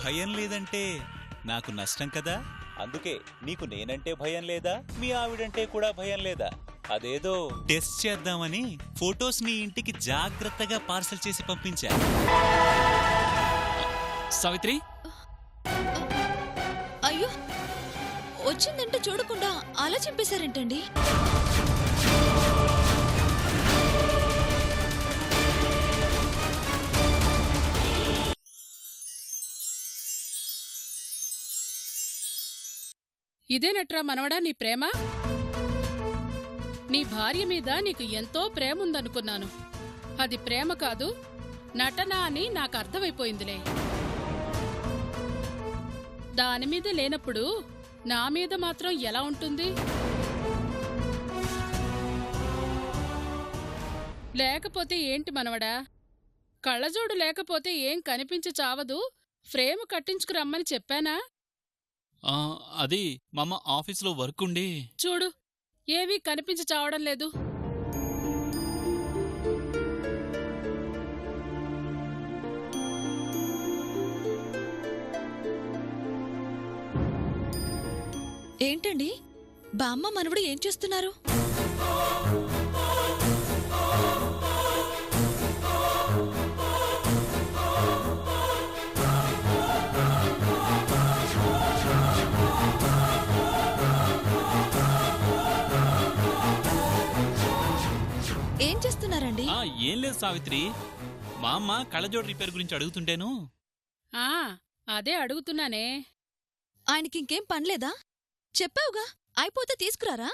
భయం లేదంటే నాకు నష్టం కదా. అందుకే నీకు నేనంటే భయం లేదా, మీ ఆవిడంటే కూడా భయం లేదా? అదేదో టెస్ట్ చేద్దామని ఫొటోస్ నీ ఇంటికి జాగ్రత్తగా పార్సల్ చేసి పంపించా. సావిత్రి, అయ్యో, వచ్చిందంటే చూడకుండా అలా చంపేశారేంటండి? ఇదేనట్రా మనవడా నీ ప్రేమ? నీ భార్య మీద నీకు ఎంతో ప్రేమ ఉందనుకున్నాను. అది ప్రేమ కాదు, నటన అని నాకు అర్థమైపోయిందిలే. దానిమీద లేనప్పుడు నా మీద మాత్రం ఎలా ఉంటుంది? లేకపోతే ఏంటి మనవడా? కళ్ళజోడు లేకపోతే ఏం కనిపించి చావదు, ఫ్రేమ్ కట్టించుకురమ్మని చెప్పానా? అది మామ ఆఫీసులో వర్క్ ఉండి. చూడు, ఏవీ కనిపించి చావడం లేదు. ఏంటండి, బామ్మ మనవడు ఏం చేస్తున్నారు? ఏం చేస్తున్నారండి? ఏం లేదు సావిత్రి, మా అమ్మ కళ్ళజోడు రిపేర్ గురించి అడుగుతుంటేను. అదే అడుగుతున్నానే. ఆయనకింకేం పనిలేదా? చెప్పావుగా, అయిపోతే తీసుకురారా.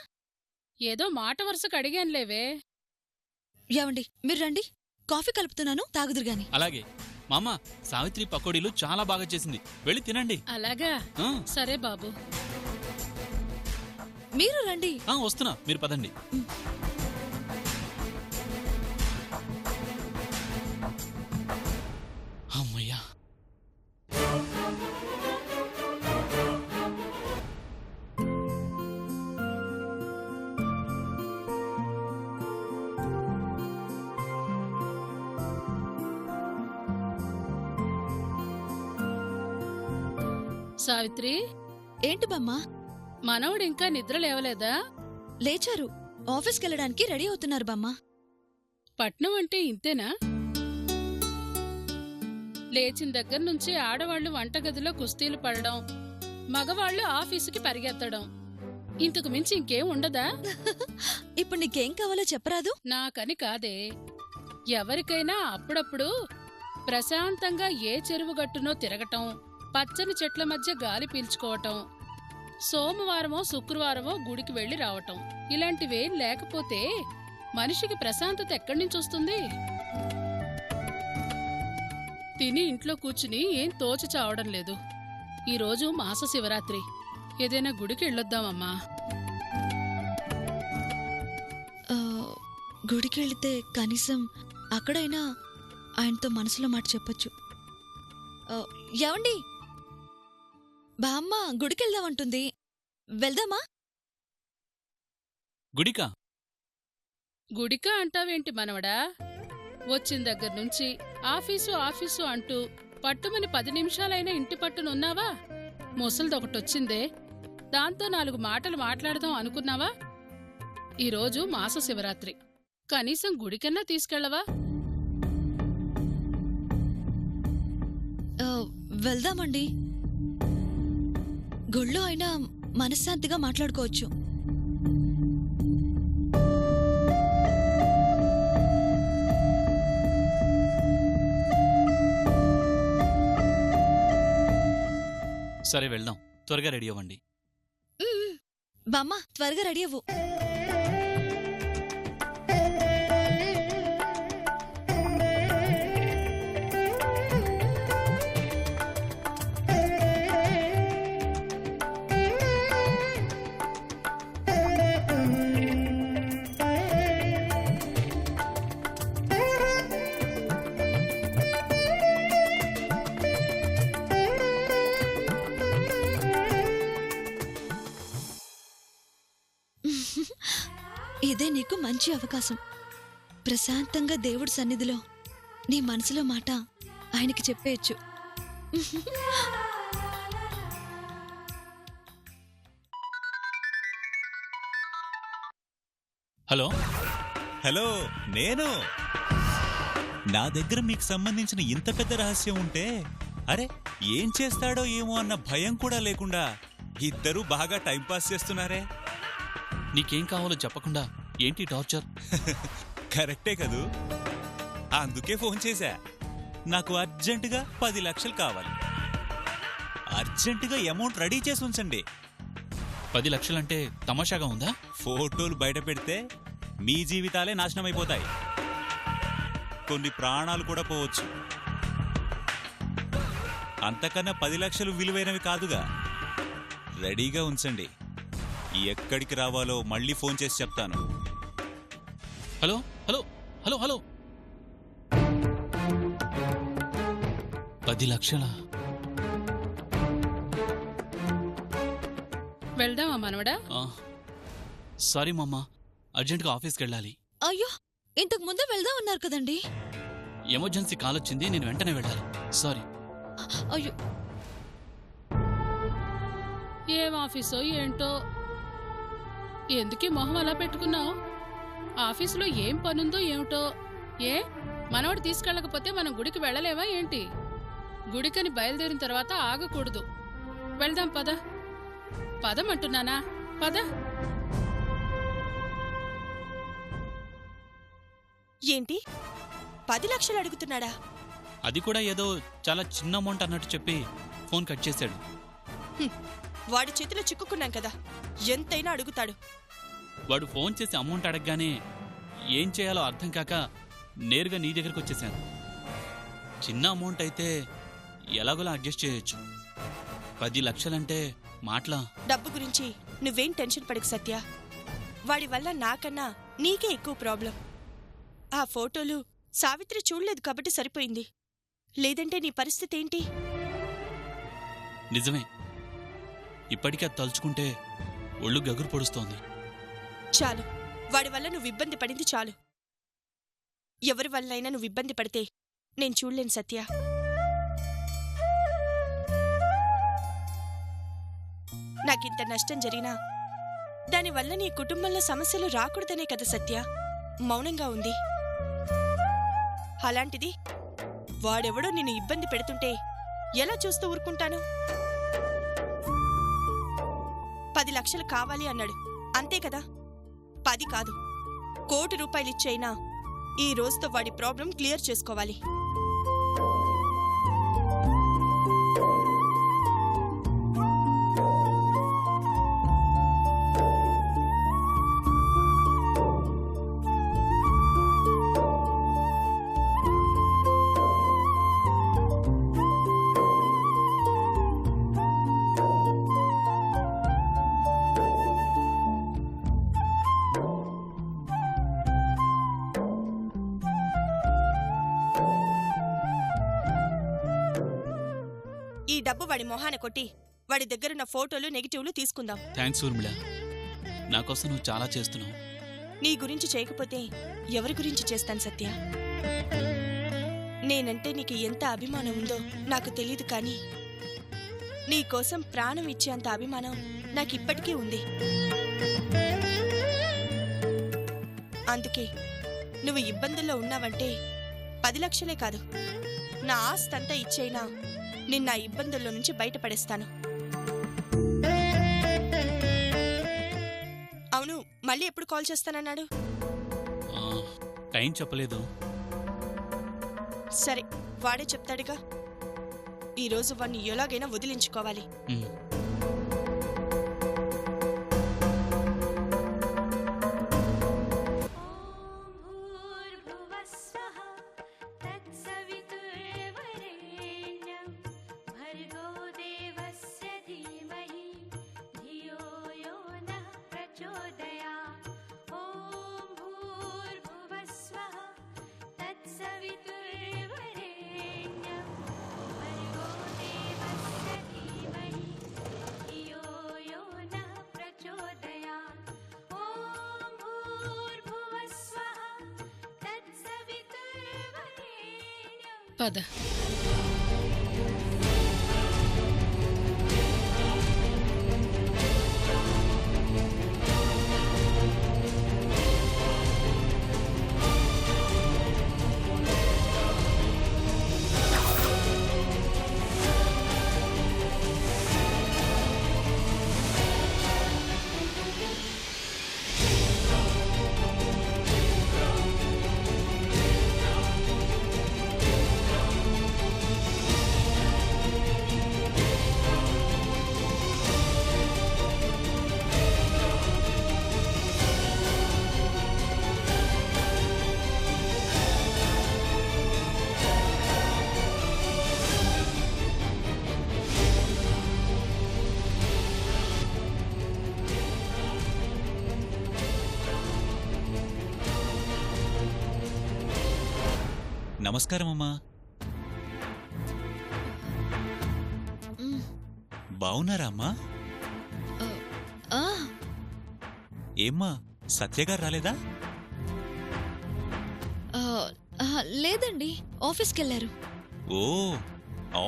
ఏదో మాట వరుసకు అడిగానులేవే. ఏవండి, మీరు రండి, కాఫీ కలుపుతున్నాను, తాగుదురుగాని. అలాగే మామ, సావిత్రి పకోడీలు చాలా బాగా చేసింది, వెళ్ళి తినండి. అలాగా, సరే బాబు. మీరు రండి. వస్తున్నా, మీరు పదండి. అమ్మయ్యా. సావిత్రి, ఏంటి బామ్మా? మనవడు ఇంకా నిద్ర లేవలేదా? లేచారు, ఆఫీస్కెళ్ళడానికి రెడీ అవుతున్నారు బామ్మా. పట్నం అంటే ఇంతేనా? లేచిన దగ్గర్నుంచి ఆడవాళ్లు వంటగదిలో కుస్తీలు పడడం, మగవాళ్లు ఆఫీసుకి పరిగెత్తడం, ఇంతకు మించి ఇంకేం ఉండదా? ఇప్పుడు నీకేం కావాలో చెప్పరాదు? నాకని కాదే, ఎవరికైనా అప్పుడప్పుడు ప్రశాంతంగా ఏ చెరువు గట్టునో తిరగటం, పచ్చని చెట్ల మధ్య గాలి పీల్చుకోవటం, సోమవారమో శుక్రవారమో గుడికి వెళ్లి రావటం, ఇలాంటివేం లేకపోతే మనిషికి ప్రశాంతత ఎక్కడ్నుంచొస్తుంది? తిని ఇంట్లో కూర్చుని ఏం తోచి చావడం లేదు. ఈరోజు మాస శివరాత్రి, ఏదైనా గుడికి వెళ్ళొద్దామమ్మా. గుడికెళ్తే కనీసం అక్కడైనా ఆయనతో మనసులో మాట చెప్పొచ్చు. ఏవండి, బామ్మ గుడికెళ్దామంటుంది, వెళ్దామా? గుడికా? గుడికా అంటావేంటి మనవడా? వచ్చిన దగ్గర్నుంచి ఆఫీసు ఆఫీసు అంటూ పట్టుమని 10 నిమిషాలైనా ఇంటి పట్టునున్నావా? ముసలిదొకటొచ్చిందే, దాంతో 4 మాటలు మాట్లాడదాం అనుకున్నావా? ఈరోజు మాస శివరాత్రి, కనీసం గుడికన్నా తీసుకెళ్లవా? వెళ్దామండి, గుళ్ళో అయినా మనశ్శాంతిగా మాట్లాడుకోవచ్చు. సరే వెళ్దాం, త్వరగా రెడీ అవ్వండి. బామ్మ, త్వరగా రెడీ అవ్వు. ఇదే నీకు మంచి అవకాశం. ప్రశాంతంగా దేవుడి సన్నిధిలో నీ మనసులో మాట ఆయనకి చెప్పేయచ్చు. హలో హలో, నేను. నా దగ్గర మీకు సంబంధించిన ఇంత పెద్ద రహస్యం ఉంటే అరే ఏం చేస్తాడో ఏమో అన్న భయం కూడా లేకుండా ఇద్దరూ బాగా టైంపాస్ చేస్తున్నారే. నీకేం కావాలో చెప్పకుండా ఏంటి టార్చర్? కరెక్టే కదూ, అందుకే ఫోన్ చేశా. నాకు అర్జెంటుగా 10 లక్షలు కావాలి. అర్జెంటుగా అమౌంట్ రెడీ చేసి ఉంచండి. 10 లక్షలంటే తమాషాగా ఉందా? ఫోటోలు బయట పెడితే మీ జీవితాలే నాశనమైపోతాయి, కొన్ని ప్రాణాలు కూడా పోవచ్చు. అంతకన్నా 10 లక్షలు విలువైనవి కాదుగా. రెడీగా ఉంచండి. ఎక్కడికి రావాలో మళ్ళీ ఫోన్ చేసి చెప్తాను. Hello hello hello hello 10 లక్షలా? వెళ్దామా మనవడా? సారీ మమ్మ, అర్జెంటుగా ఆఫీస్కి వెళ్ళాలి. అయ్యో, ఇంతకు ముందే వెళ్దాం అన్నారు కదండి. ఎమర్జెన్సీ కాల్ వచ్చింది, నేను వెంటనే వెళ్ళాలి. సారీ. అయ్యో, ఏం ఆఫీసో ఏంటో, ఎందుకీ మొహం అలా పెట్టుకున్నావు? ఆఫీసులో ఏం పనుందో ఏమిటో. ఏ మనవడు తీసుకెళ్ళకపోతే మనం గుడికి వెళ్ళలేవా ఏంటి? గుడికని బయలుదేరిన తర్వాత ఆగకూడదు. వెళ్దాం పద. పదమంటున్నానా, పద. ఏంటి 10 లక్షలు అడుగుతున్నాడా? అది కూడా ఏదో చాలా చిన్న అమౌంట్ అన్నట్టు చెప్పి ఫోన్ కట్ చేశాడు. వాడి చేతిలో చిక్కుకున్నాం కదా, ఎంతైనా అడుగుతాడు. వాడు ఫోన్ చేసి అమౌంట్ అడగగానే ఏం చేయాలో అర్థం కాక నేరుగా నీ దగ్గరకు వచ్చేసాను. చిన్న అమౌంట్ అయితే ఎలాగోలా అడ్జస్ట్ చేయొచ్చు. 10 లక్షలంటే మాటలా? డబ్బు గురించి నువ్వేం టెన్షన్ పడకు సత్య. వాడి వల్ల నాకన్నా నీకే ఎక్కువ ప్రాబ్లం. ఆ ఫోటోలు సావిత్రి చూడలేదు కాబట్టి సరిపోయింది, లేదంటే నీ పరిస్థితి ఏంటి? నిజమే, ఇప్పటికీ అది తలుచుకుంటే ఒళ్ళు గగురు పొడుస్తోంది. చాలు, వాడి వల్ల నువ్వు ఇబ్బంది పడింది చాలు. ఎవరి వల్లైనా నువ్వు ఇబ్బంది పడితే నేను చూడలేను సత్య. నాకింత నష్టం జరిగినా దానివల్ల నీ కుటుంబంలో సమస్యలు రాకూడదనే కదా సత్య మౌనంగా ఉంది. అలాంటిది వాడెవడో నిన్ను ఇబ్బంది పెడుతుంటే ఎలా చూస్తూ ఊరుకుంటాను? 10 లక్షలు కావాలి అన్నాడు, అంతే కదా? 10 కాదు, 1 కోటి రూపాయలు ఇచ్చైనా ఈ రోజుతో వాడి ప్రాబ్లం క్లియర్ చేసుకోవాలి. ఈ డబ్బు వాడి మొహాన కొట్టి వాడి దగ్గరున్న ఫోటోలు నెగిటివ్లు తీసుకుందాం. థ్యాంక్స్ ఊర్మిళ, నాకోసం నువ్వు చాలా చేస్తున్నావు. నీ గురించి చేయకపోతే ఎవరి గురించి చేస్తాను సత్య? నేనంటే నీకు ఎంత అభిమానం ఉందో నాకు తెలీదు, కానీ నీకోసం ప్రాణం ఇచ్చేంత అభిమానం నాకిప్పటికీ ఉంది. అందుకే నువ్వు ఇబ్బందుల్లో ఉన్నావంటే 10 లక్షలే కాదు, నా ఆస్తంతా ఇచ్చైనా నిన్న ఇబ్బందుల్లో నుంచి బయటపడేస్తాను. అవును, మళ్ళీ ఎప్పుడు కాల్ చేస్తానన్నాడు? టైం చెప్పలేదు. సరే, వాడే చెప్తాడుగా. ఈరోజు వాణ్ణి ఎలాగైనా వదిలించుకోవాలి. పద. నమస్కారం అమ్మా. మ్, బావున్నారా అమ్మా? ఆ, ఏమ్మా సత్యగారు రాలేదా? ఆ, ఆ, లేదండి, ఆఫీస్కెళ్లారు. ఓ,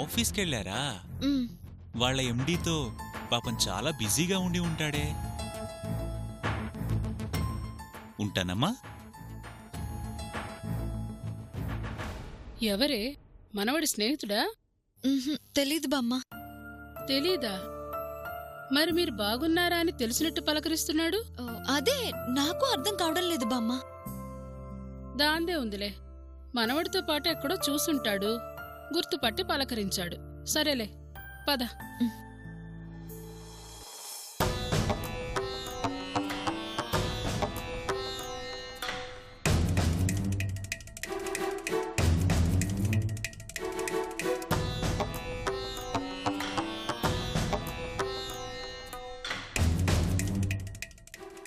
ఆఫీస్కెళ్ళారా? మ్, వాళ్ళ ఎండీతో పాపం చాలా బిజీగా ఉండి ఉంటాడే. ఉంటానమ్మా. ఎవరే? మనవడి స్నేహితుడా? మ్హూ, తెలీదు బామ్మ. తెలీదా? మరి మీరు బాగున్నారా అని తెలిసినట్టు పలకరిస్తున్నాడు. ఓ, అదే నాకు అర్థం కావడం లేదు బామ్మ. దాందే ఉందిలే, మనవడితో పాటు ఎక్కడో చూసుంటాడు, గుర్తుపట్టి పలకరించాడు. సరేలే, పద.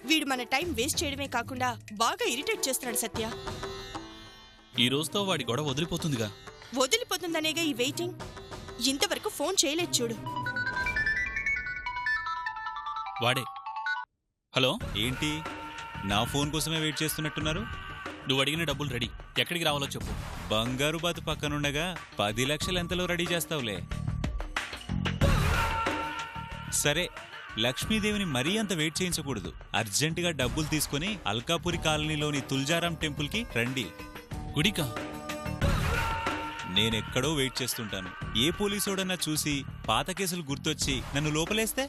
వీడు మన టైం వేస్ట్ చేయడమే కాకుండా బాగా ఇరిటేట్ చేస్తున్నాడు సత్య. ఈ రోజుతో వాడి గొడవ వదిలిపోతుందిగా. వదిలిపోతుందనేగా ఈ వెయిటింగ్. ఇంతవరకు ఫోన్ చేయలేదు చూడు. వాడే. హలో, ఏంటి నా ఫోన్ కోసమే వెయిట్ చేస్తున్నట్టున్నారు? నువ్వు అడిగిన డబ్బులు రెడీ. ఎక్కడికి రావాలో చెప్పు. బంగారు బాతు పక్కనుండగా 10 లక్షలు ఎంతలో రెడీ చేస్తావులే. సరే, లక్ష్మీదేవిని మరీ అంత వెయిట్ చేయించకూడదు. అర్జెంటుగా డబ్బులు తీసుకుని అల్కాపురి కాలనీలోని తుల్జారాం టెంపుల్కి రండి. గుడికా? నేనెక్కడో వెయిట్ చేస్తుంటాను. ఏ పోలీసోడన్నా చూసి పాత కేసులు గుర్తొచ్చి నన్ను లోపలేస్తే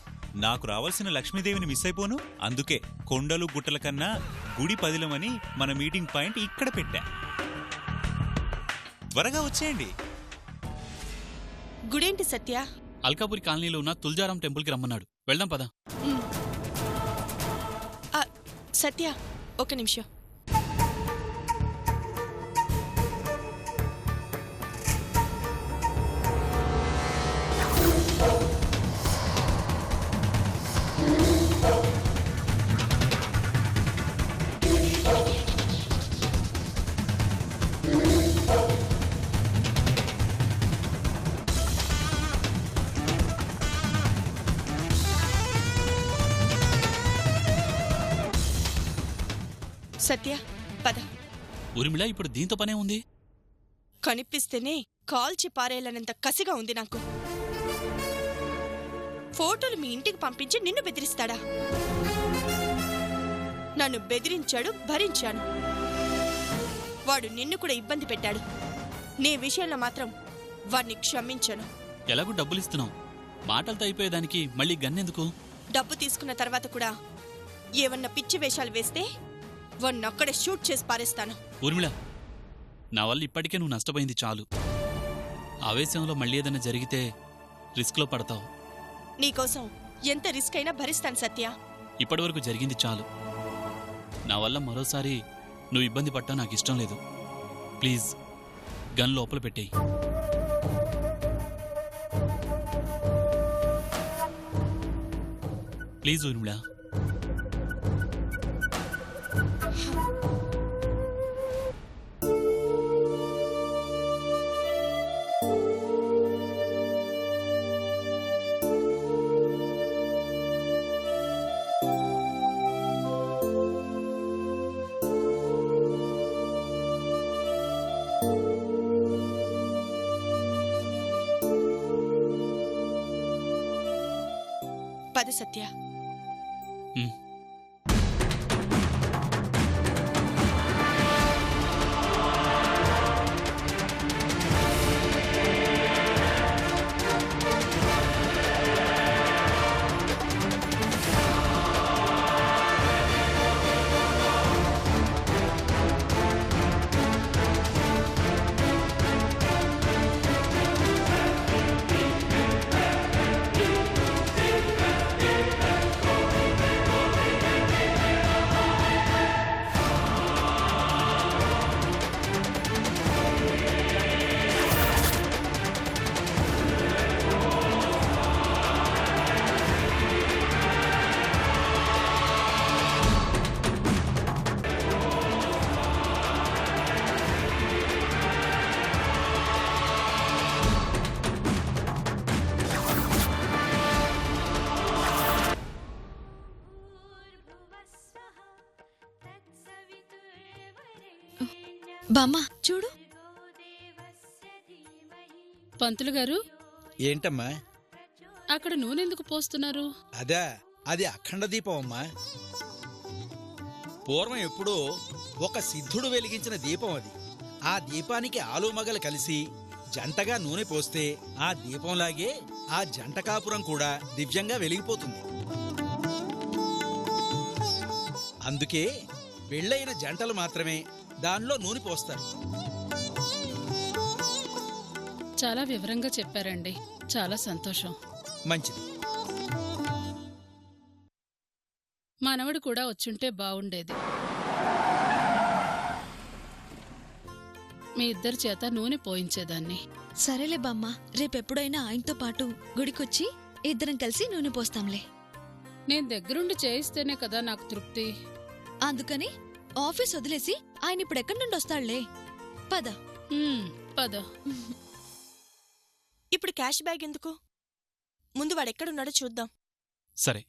నాకు రావాల్సిన లక్ష్మీదేవిని మిస్ అయిపోను. అందుకే కొండలు గుట్టల కన్నా గుడి పదిలమని మన మీటింగ్ పాయింట్ ఇక్కడ పెట్టా. త్వరగా వచ్చేయండి. గుడేంటి సత్య? అల్కాపురి కాలనీలో ఉన్న తుల్జారాం టెంపుల్కి రమ్మన్నాడు. వెళ్దాం పదా. సత్య, ఒక నిమిషం. సత్య, పద. ఊర్మిళ, ఇప్పుడు దీంతో పనే ఉంది. కనిపిస్తేనే కాల్చి పారేయాలన్నంత కసిగా ఉంది నాకు. ఫోటోలు మీ ఇంటికి పంపించి నిన్ను బెదిరిస్తాడా? నన్ను బెదిరించాడు, భరించాను. వాడు నిన్ను కూడా ఇబ్బంది పెట్టాడు. నీ విషయంలో మాత్రం వాడిని క్షమించను. ఎలాగూ డబ్బులు ఇస్తున్నావు, మాటలతో అయిపోయేదానికి మళ్ళీ గన్నెందుకు? డబ్బు తీసుకున్న తర్వాత కూడా ఏమన్నా పిచ్చి వేషాలు వేస్తే వాణ్ణొక్కడే షూట్ చేసి పారేస్తాను. ఊర్మిళ, నా వల్ల ఇప్పటికే నువ్వు నష్టపోయింది చాలు. ఆవేశంలో మళ్ళీ ఏదైనా జరిగితే రిస్క్లో పడతావు. నీకోసం ఎంత రిస్క్ అయినా భరిస్తాను సత్య. ఇప్పటివరకు జరిగింది చాలు. నా వల్ల మరోసారి నువ్వు ఇబ్బంది పట్టా నాకు ఇష్టం లేదు. ప్లీజ్, గన్ లోపల పెట్టేయి. ప్లీజ్ ఊర్మిళ. పద సత్య. బామ్మ చూడు. పంతులు గారు, ఏంటమ్మా? అక్కడ నూనెందుకు పోస్తున్నారు? అదా, అది అఖండ దీపం అమ్మా. పూర్వం ఎప్పుడో ఒక సిద్ధుడు వెలిగించిన దీపం అది. ఆ దీపానికి ఆలుమగలు కలిసి జంటగా నూనె పోస్తే ఆ దీపంలాగే ఆ జంట కాపురం కూడా దివ్యంగా వెలిగిపోతుంది. అందుకే పెళ్ళైన జంటలు మాత్రమే దానిలో నూనె పోస్తారు. చాలా వివరంగా చెప్పారండి, చాలా సంతోషం. మంచిది. మనవడు కూడా వచ్చుంటే బావుండేది. మీ ఇద్దరి చేత నూనె పోయించేదాన్ని. సరేలే బామ్మ, రేపెప్పుడైనా ఆయనతో పాటు గుడికొచ్చి ఇద్దరం కలిసి నూనె పోస్తాంలే. నేను దగ్గరుండి చేయిస్తేనే కదా నాకు తృప్తి. అందుకని ఆఫీస్ వదిలేసి ఆయన ఇప్పుడెక్కడి నుండి వస్తాడులే. పద. పద. ఇప్పుడు క్యాష్ బ్యాగ్ ఎందుకు? ముందు వాడెక్కడున్నాడో చూద్దాం. సరే.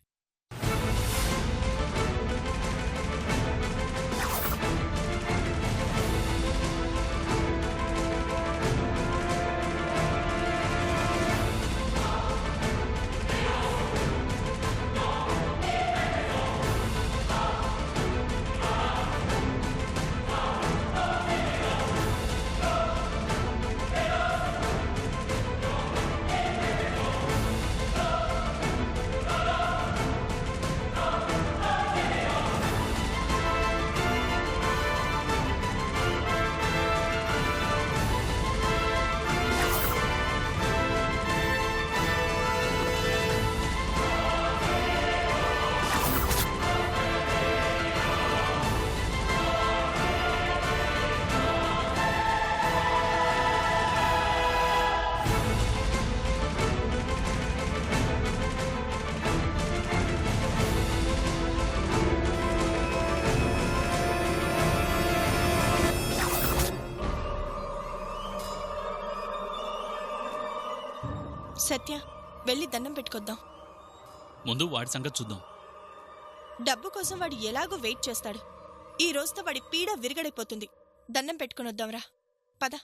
సత్య, వెళ్ళి దండం పెట్టుకొద్దాం. ముందు వాడి సంగతి చూద్దాం. డబ్బు కోసం వాడు ఎలాగో వెయిట్ చేస్తాడు. ఈ రోజుతో వాడి పీడ విరగడైపోతుంది. దండం పెట్టుకుని వద్దాంరా, పద.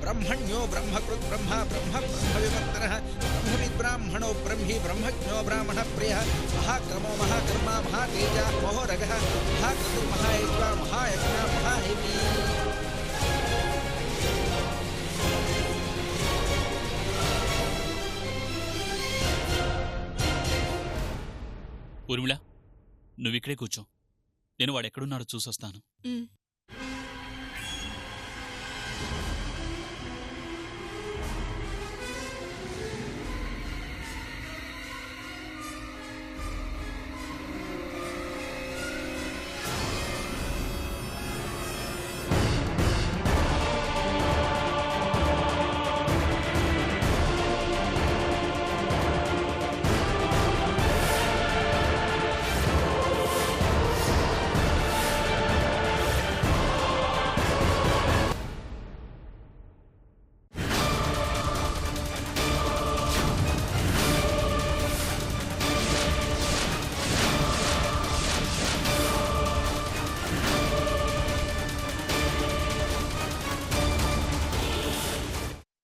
ब्रह्मण्यो ब्रह्मकृत् ब्रह्म ब्रह्म ब्रह्मविवर्तनः ब्रह्मविद्ब्राह्मणो ब्रह्मी ब्रह्मज्ञो ब्राह्मणः प्रियः महाक्रमो महाकर्मा महातेजः महोरगः महाक्रतुर्महायज्वा महायज्ञा महाहेमी। ఊర్మిళ, నువ్విక్కడే కూర్చో, నేను వాడెక్కడున్నాడో చూసొస్తాను. ఉమ్.